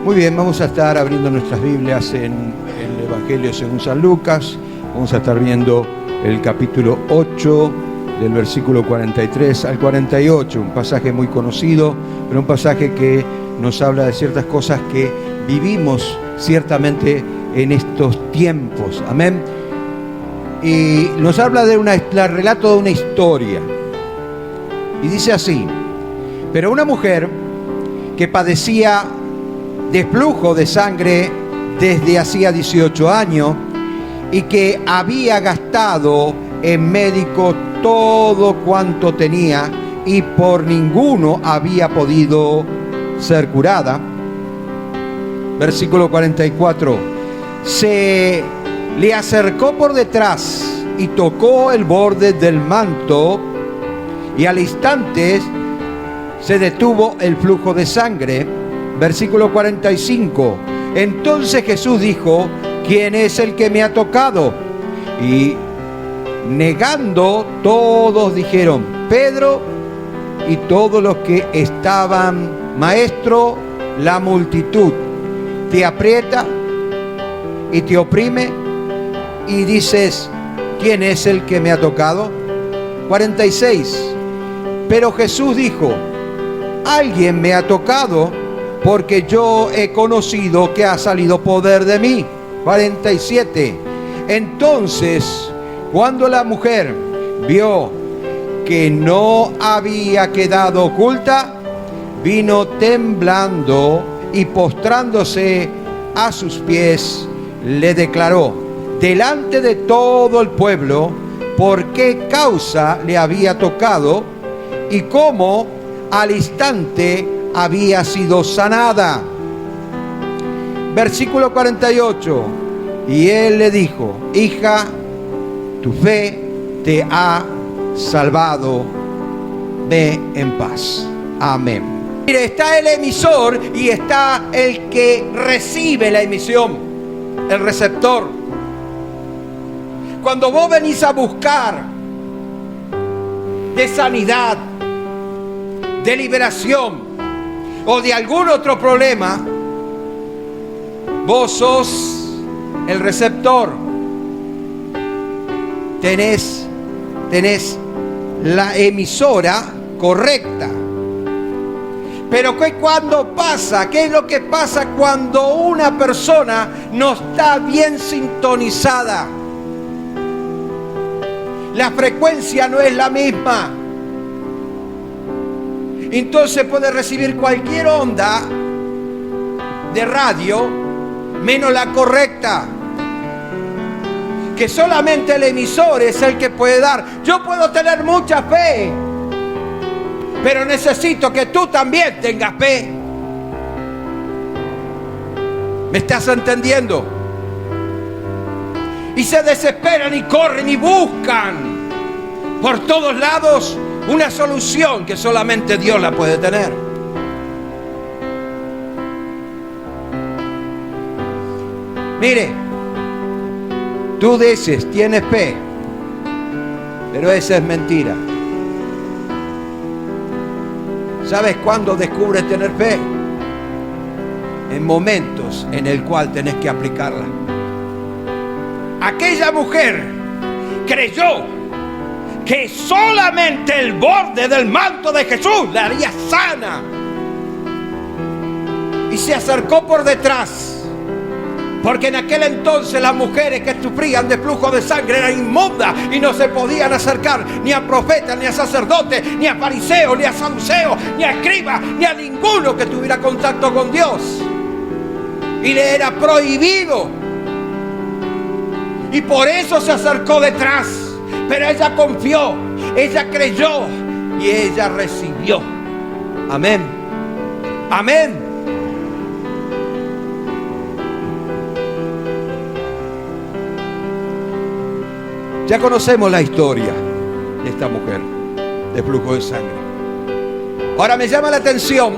Muy bien, vamos a estar abriendo nuestras Biblias en el Evangelio según San Lucas. Vamos a estar viendo el capítulo 8, del versículo 43 al 48, un pasaje muy conocido, pero un pasaje que nos habla de ciertas cosas que vivimos ciertamente en estos tiempos. Amén. Y nos habla de el relato de una historia. Y dice así: pero una mujer que padecía de flujo de sangre desde hacía 18 años y que había gastado en médicos todo cuanto tenía y por ninguno había podido ser curada. Versículo 44. Se le acercó por detrás y tocó el borde del manto, y al instante se detuvo el flujo de sangre. Versículo 45. Entonces Jesús dijo: ¿quién es el que me ha tocado? Y negando, todos dijeron: Pedro y todos los que estaban. Maestro, la multitud te aprieta y te oprime y dices: ¿quién es el que me ha tocado? 46. Pero Jesús dijo: alguien me ha tocado, porque yo he conocido que ha salido poder de mí. 47. Entonces, cuando la mujer vio que no había quedado oculta, vino temblando y postrándose a sus pies, le declaró delante de todo el pueblo por qué causa le había tocado y cómo al instante había sido sanada. Versículo 48. Y él le dijo: hija, tu fe te ha salvado, ve en paz. Amén. Mire, está el emisor y está el que recibe la emisión, el receptor. Cuando vos venís a buscar de sanidad, de liberación o de algún otro problema, vos sos el receptor. Tenés la emisora correcta. Pero ¿qué cuando pasa? ¿Qué es lo que pasa cuando una persona no está bien sintonizada? La frecuencia no es la misma. Entonces puede recibir cualquier onda de radio menos la correcta, que solamente el emisor es el que puede dar. Yo puedo tener mucha fe, pero necesito que tú también tengas fe. ¿Me estás entendiendo? Y se desesperan y corren y buscan por todos lados una solución que solamente Dios la puede tener. Mire, tú dices, tienes fe, pero esa es mentira. ¿Sabes cuándo descubres tener fe? En momentos en el cual tenés que aplicarla. Aquella mujer creyó que solamente el borde del manto de Jesús la haría sana. Y se acercó por detrás. Porque en aquel entonces las mujeres que sufrían de flujo de sangre eran inmundas y no se podían acercar ni a profetas, ni a sacerdotes, ni a fariseos, ni a saduceos, ni a escribas, ni a ninguno que tuviera contacto con Dios. Y le era prohibido. Y por eso se acercó detrás. Pero ella confió, ella creyó y ella recibió. Amén. Amén. Ya conocemos la historia de esta mujer de flujo de sangre. Ahora me llama la atención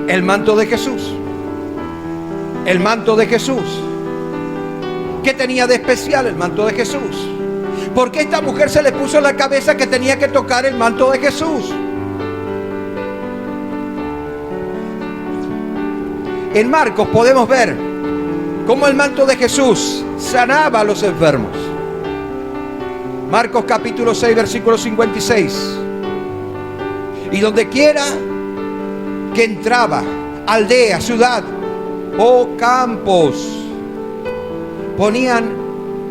el manto de Jesús. El manto de Jesús. ¿Qué tenía de especial el manto de Jesús? ¿Por qué esta mujer se le puso en la cabeza que tenía que tocar el manto de Jesús? En Marcos podemos ver cómo el manto de Jesús sanaba a los enfermos. Marcos capítulo 6, versículo 56. Y donde quiera que entraba, aldea, ciudad o campos, ponían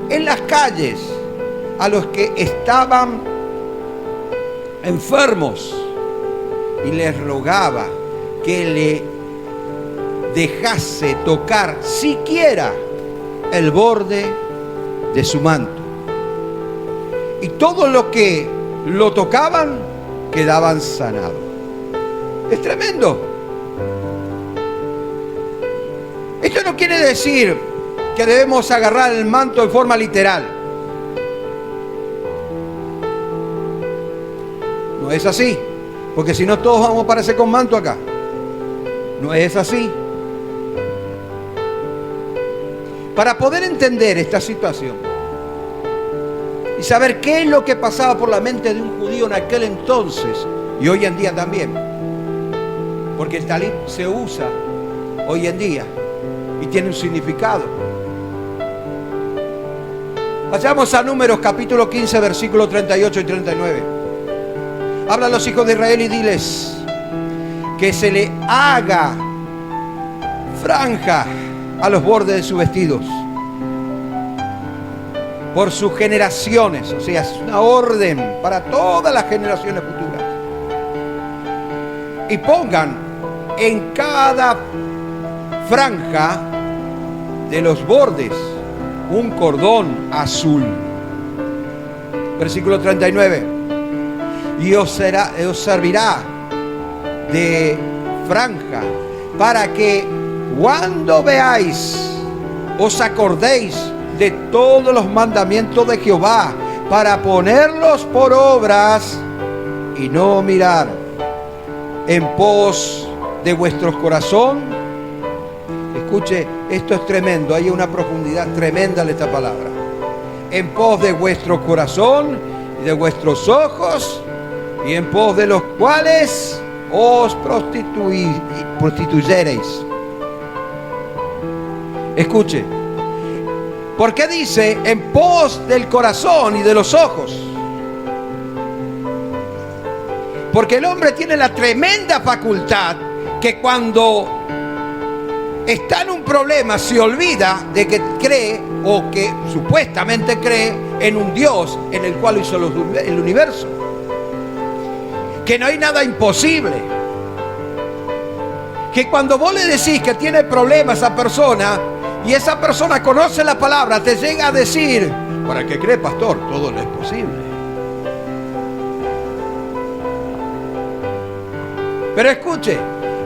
en las calles a los que estaban enfermos y les rogaba que le dejase tocar siquiera el borde de su manto. Y todos los que lo tocaban quedaban sanados. Es tremendo. Esto no quiere decir que debemos agarrar el manto en forma literal. No es así, porque si no todos vamos a aparecer con manto acá. No es así. Para poder entender esta situación y saber qué es lo que pasaba por la mente de un judío en aquel entonces y hoy en día también, porque el talit se usa hoy en día y tiene un significado. Vayamos a Números capítulo 15, versículos 38 y 39. Habla a los hijos de Israel y diles que se le haga franja a los bordes de sus vestidos por sus generaciones. O sea, es una orden para todas las generaciones futuras. Y pongan en cada franja de los bordes un cordón azul. Versículo 39. Y os servirá de franja para que cuando veáis os acordéis de todos los mandamientos de Jehová, para ponerlos por obras y no mirar en pos de vuestro corazón. Escuche, esto es tremendo, hay una profundidad tremenda en esta palabra. En pos de vuestro corazón y de vuestros ojos, y en pos de los cuales os prostituyereis. Escuche, ¿por qué dice en pos del corazón y de los ojos? Porque el hombre tiene la tremenda facultad que cuando está en un problema se olvida de que cree, o que supuestamente cree, en un Dios en el cual hizo el universo. Que no hay nada imposible. Que cuando vos le decís que tiene problemas a esa persona y esa persona conoce la palabra, te llega a decir: ¿para qué cree, pastor? Todo lo es posible. Pero escuche,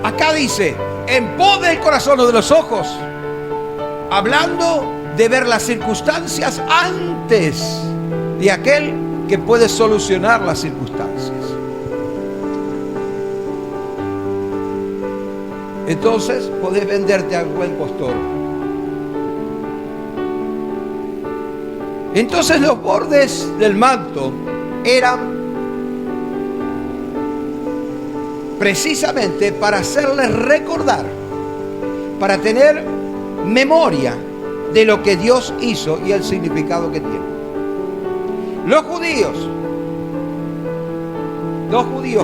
acá dice en pos del corazón o de los ojos, hablando de ver las circunstancias antes de aquel que puede solucionar las circunstancias. Entonces podés venderte a buen postor. Entonces los bordes del manto eran precisamente para hacerles recordar, para tener memoria de lo que Dios hizo y el significado que tiene. Los judíos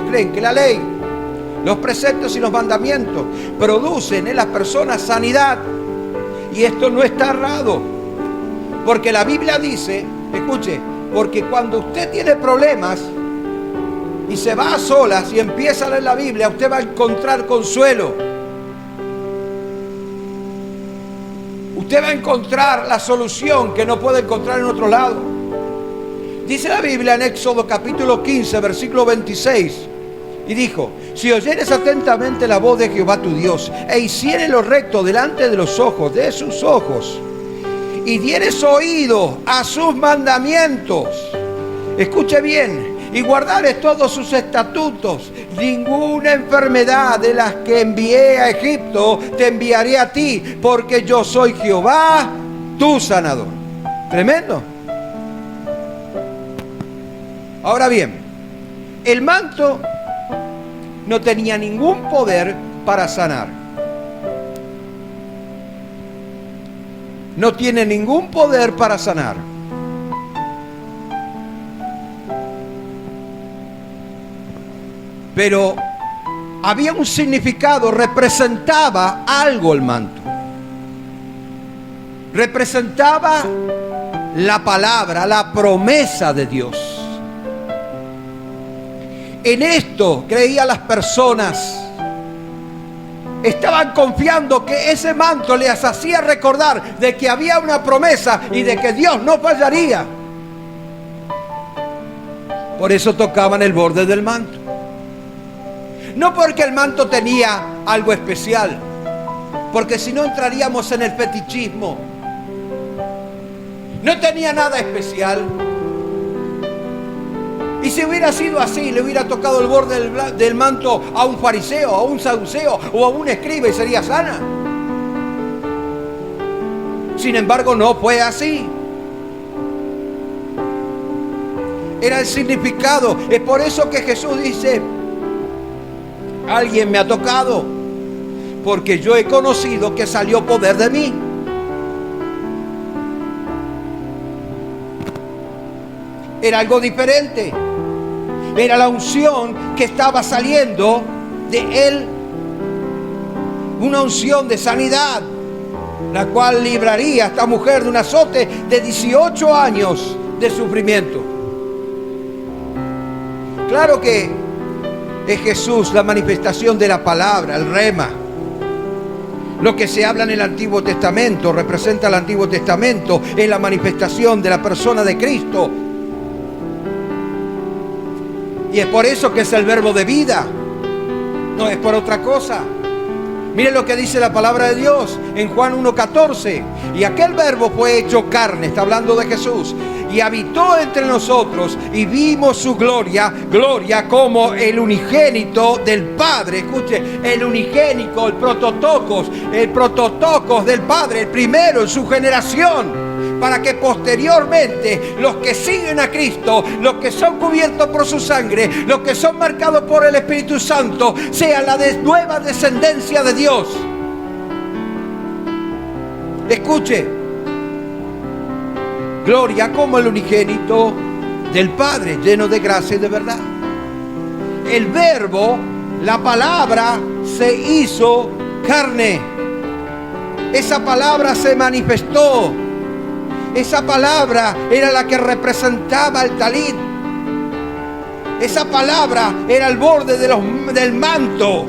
creen que la ley, los preceptos y los mandamientos producen en las personas sanidad, y esto no está errado, porque la Biblia dice, escuche, porque cuando usted tiene problemas y se va a solas y empieza a leer la Biblia, usted va a encontrar consuelo. Usted va a encontrar la solución que no puede encontrar en otro lado. Dice la Biblia en Éxodo capítulo 15, versículo 26, y dijo: si oyeres atentamente la voz de Jehová tu Dios, e hicieres lo recto delante de los ojos, de sus ojos, y dieres oído a sus mandamientos, escuche bien, y guardares todos sus estatutos, ninguna enfermedad de las que envié a Egipto te enviaré a ti, porque yo soy Jehová, tu sanador. Tremendo. Ahora bien, el manto no tenía ningún poder para sanar. no tiene ningún poder para sanar. Pero había un significado, representaba algo el manto. Representaba la palabra, la promesa de Dios. En esto creían las personas. Estaban confiando que ese manto les hacía recordar de que había una promesa y de que Dios no fallaría. Por eso tocaban el borde del manto. No porque el manto tenía algo especial, porque si no entraríamos en el fetichismo. No tenía nada especial. Y si hubiera sido así, le hubiera tocado el borde del manto a un fariseo, a un saduceo o a un escriba y sería sana. Sin embargo, no fue así. Era el significado. Es por eso que Jesús dice: alguien me ha tocado, porque yo he conocido que salió poder de mí. Era algo diferente. Era la unción que estaba saliendo de él. Una unción de sanidad, la cual libraría a esta mujer de un azote de 18 años de sufrimiento. Claro que es Jesús la manifestación de la palabra, el rema. Lo que se habla en el Antiguo Testamento representa el Antiguo Testamento, es la manifestación de la persona de Cristo. Y es por eso que es el verbo de vida, no es por otra cosa. Miren lo que dice la palabra de Dios en Juan 1:14. Y aquel verbo fue hecho carne, está hablando de Jesús, y habitó entre nosotros, y vimos su gloria, gloria como el unigénito del Padre. Escuche, el unigénito, el prototocos del Padre, el primero en su generación, para que posteriormente los que siguen a Cristo, los que son cubiertos por su sangre, los que son marcados por el Espíritu Santo, sean la nueva descendencia de Dios. Escuche, gloria como el unigénito del Padre, lleno de gracia y de verdad. El verbo, la palabra, se hizo carne. Esa palabra se manifestó. Esa palabra era la que representaba el talit. Esa palabra era el borde del manto.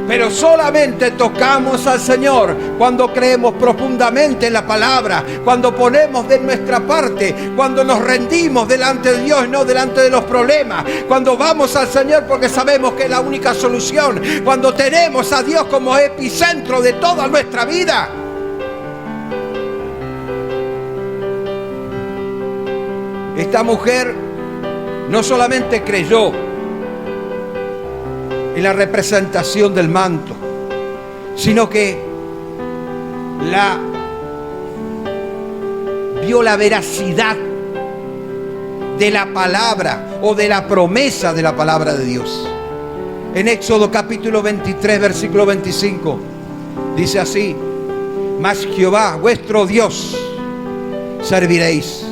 Pero solamente tocamos al Señor cuando creemos profundamente en la palabra, cuando ponemos de nuestra parte, cuando nos rendimos delante de Dios y no delante de los problemas, cuando vamos al Señor porque sabemos que es la única solución, cuando tenemos a Dios como epicentro de toda nuestra vida. Esta mujer no solamente creyó en la representación del manto, sino que vio la veracidad de la palabra o de la promesa de la palabra de Dios. En Éxodo capítulo 23, versículo 25, dice así: mas Jehová vuestro Dios serviréis,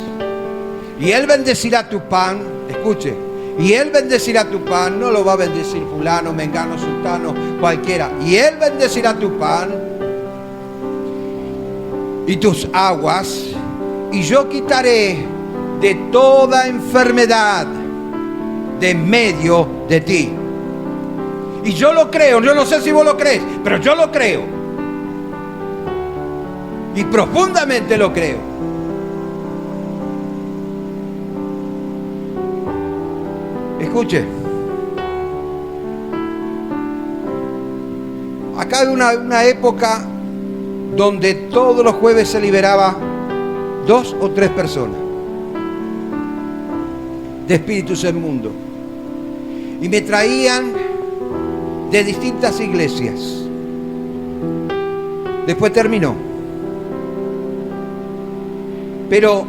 y Él bendecirá tu pan. Escuche, y Él bendecirá tu pan. No lo va a bendecir fulano, mengano, sultano, cualquiera. Y Él bendecirá tu pan y tus aguas, y yo quitaré de toda enfermedad de en medio de ti. Y yo lo creo. Yo no sé si vos lo crees, pero yo lo creo, y profundamente lo creo. Escuche, acá hay una época donde todos los jueves se liberaba 2 o 3 personas de espíritus inmundos, y me traían de distintas iglesias. Después terminó. Pero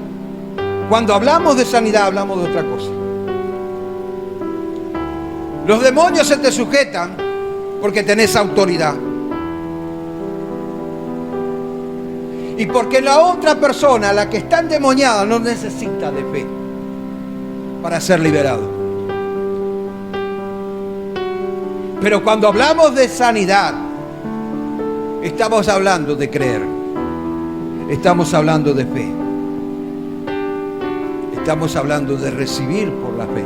cuando hablamos de sanidad hablamos de otra cosa. Los demonios se te sujetan porque tenés autoridad. Y porque la otra persona, la que está endemoniada, no necesita de fe para ser liberado. Pero cuando hablamos de sanidad, estamos hablando de creer. Estamos hablando de fe. Estamos hablando de recibir por la fe.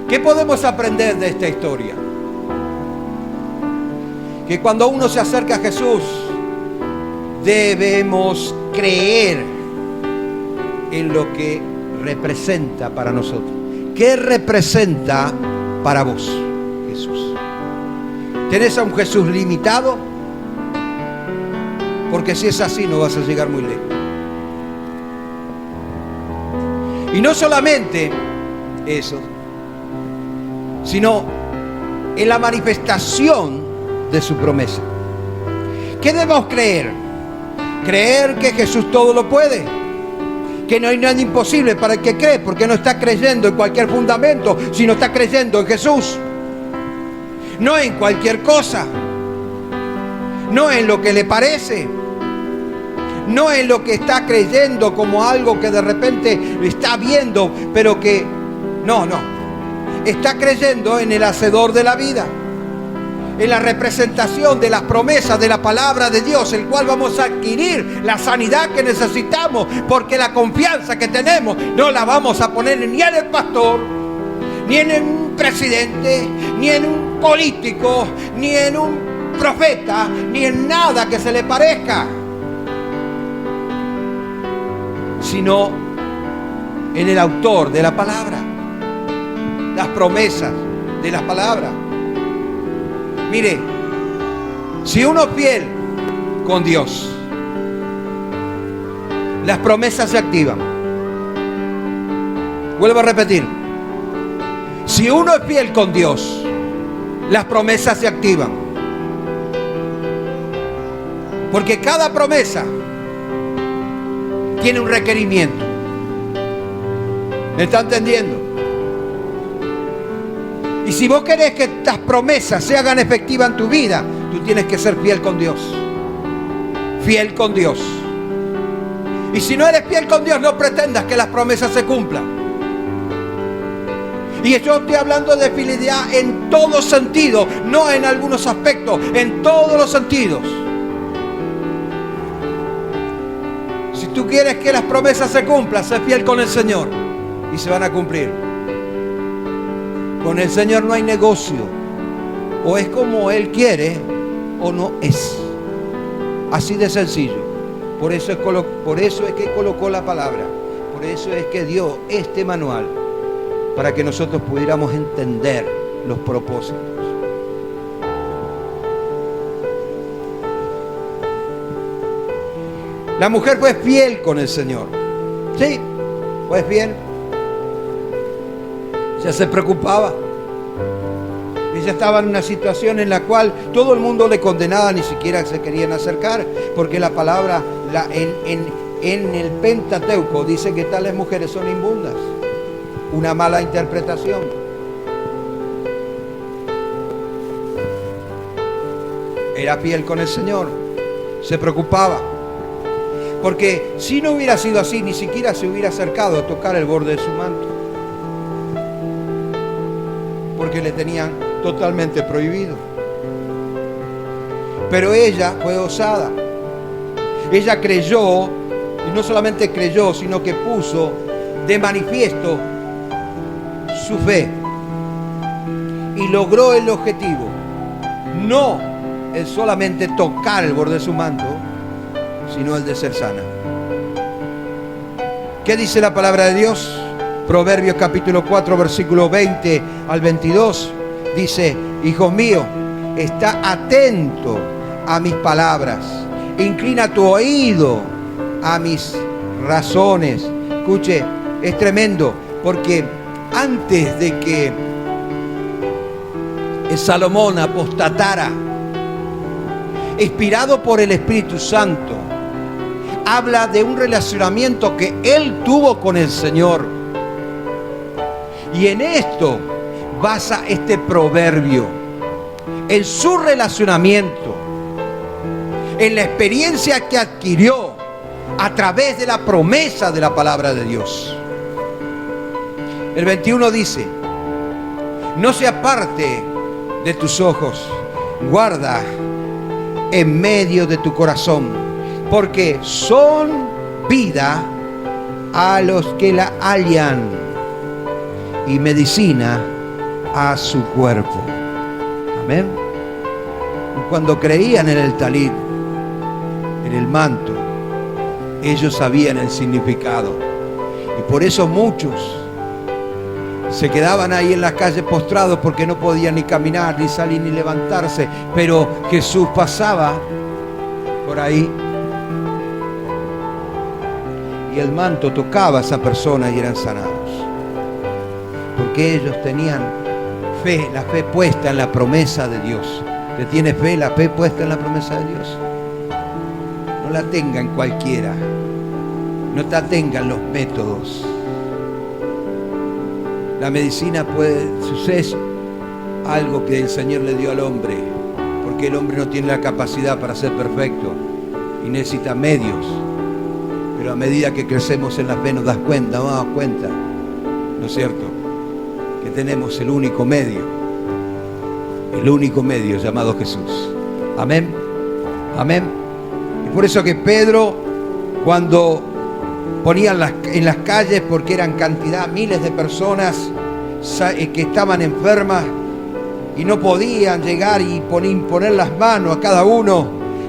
¿Qué podemos aprender de esta historia? Que cuando uno se acerca a Jesús, debemos creer en lo que representa para nosotros. ¿Qué representa para vos, Jesús? ¿Tenés a un Jesús limitado? Porque si es así, no vas a llegar muy lejos. Y no solamente eso, sino en la manifestación de su promesa. ¿Qué debemos creer? Creer que Jesús todo lo puede, que no hay nada imposible para el que cree, porque no está creyendo en cualquier fundamento, sino está creyendo en Jesús. No en cualquier cosa, no en lo que le parece, no en lo que está creyendo como algo que de repente está viendo, pero que no. Está creyendo en el hacedor de la vida, en la representación de las promesas de la palabra de Dios, el cual vamos a adquirir la sanidad que necesitamos, porque la confianza que tenemos no la vamos a poner ni en el pastor, ni en un presidente, ni en un político, ni en un profeta, ni en nada que se le parezca, sino en el autor de la palabra, las promesas de las palabras. Mire, si uno es fiel con Dios, las promesas se activan. Vuelvo a repetir. Si uno es fiel con Dios, las promesas se activan. Porque cada promesa tiene un requerimiento. ¿Me está entendiendo? Y si vos querés que estas promesas se hagan efectivas en tu vida, tú tienes que ser fiel con Dios. Fiel con Dios. Y si no eres fiel con Dios, no pretendas que las promesas se cumplan. Y yo estoy hablando de fidelidad en todo sentido, no en algunos aspectos, en todos los sentidos. Si tú quieres que las promesas se cumplan, sé fiel con el Señor y se van a cumplir. Con el Señor no hay negocio. O es como Él quiere o no es. Así de sencillo. Por eso es que colocó la palabra. Por eso es que dio este manual, para que nosotros pudiéramos entender los propósitos. La mujer fue fiel con el Señor. Sí, fue fiel. Ella se preocupaba. Ella estaba en una situación en la cual todo el mundo le condenaba, ni siquiera se querían acercar, porque la palabra en el Pentateuco dice que tales mujeres son inmundas. Una mala interpretación. Era fiel con el Señor, se preocupaba. Porque si no hubiera sido así, ni siquiera se hubiera acercado a tocar el borde de su manto. Porque le tenían totalmente prohibido. Pero ella fue osada. Ella creyó, y no solamente creyó, sino que puso de manifiesto su fe. Y logró el objetivo. No el solamente tocar el borde de su manto, sino el de ser sana. ¿Qué dice la palabra de Dios? Proverbios capítulo 4, versículo 20 al 22. Dice: hijo mío, está atento a mis palabras, inclina tu oído a mis razones. Escuche, es tremendo, porque antes de que Salomón apostatara, inspirado por el Espíritu Santo, habla de un relacionamiento que él tuvo con el Señor. Y en esto basa este proverbio, en su relacionamiento en la experiencia que adquirió a través de la promesa de la palabra de Dios. El 21 dice: no se aparte de tus ojos, guarda en medio de tu corazón, porque son vida a los que la hallan y medicina a su cuerpo. Amén. Cuando creían en el talit, en el manto, ellos sabían el significado, y por eso muchos se quedaban ahí en las calles postrados porque no podían ni caminar, ni salir, ni levantarse. Pero Jesús pasaba por ahí y el manto tocaba a esa persona y eran sanados. Porque ellos tenían fe, la fe puesta en la promesa de Dios. ¿Usted tiene fe, la fe puesta en la promesa de Dios? No la tengan cualquiera. No la tengan los métodos. La medicina puede suceder algo que el Señor le dio al hombre, porque el hombre no tiene la capacidad para ser perfecto y necesita medios. Pero a medida que crecemos en la fe nos damos cuenta, ¿no es cierto? Que tenemos el único medio llamado Jesús. Amén, amén. Y por eso que Pedro, cuando ponían en las calles, porque eran cantidad, miles de personas que estaban enfermas y no podían llegar y poner las manos a cada uno,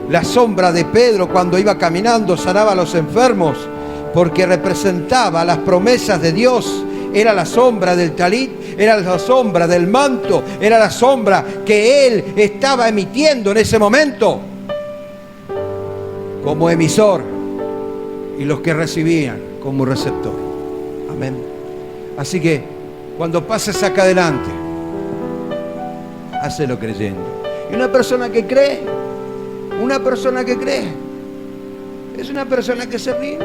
la sombra de Pedro cuando iba caminando sanaba a los enfermos, porque representaba las promesas de Dios. Era la sombra del talit, era la sombra del manto, era la sombra que él estaba emitiendo en ese momento como emisor, y los que recibían como receptor. Amén. Así que cuando pases acá adelante, hácelo creyendo. Y una persona que cree es una persona que se rinde,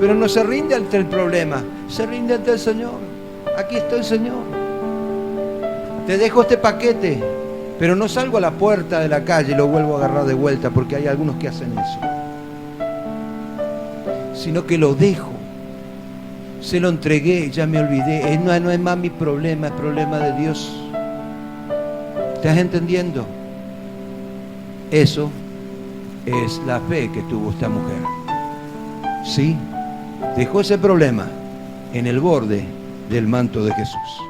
pero no se rinde ante el problema, se rinde ante el Señor. Aquí estoy, Señor. Te dejo este paquete, pero no salgo a la puerta de la calle y lo vuelvo a agarrar de vuelta, porque hay algunos que hacen eso. Sino que lo dejo, se lo entregué, ya me olvidé. No es más mi problema, es problema de Dios. ¿Estás entendiendo? Eso es la fe que tuvo esta mujer. Sí, dejó ese problema en el borde del manto de Jesús.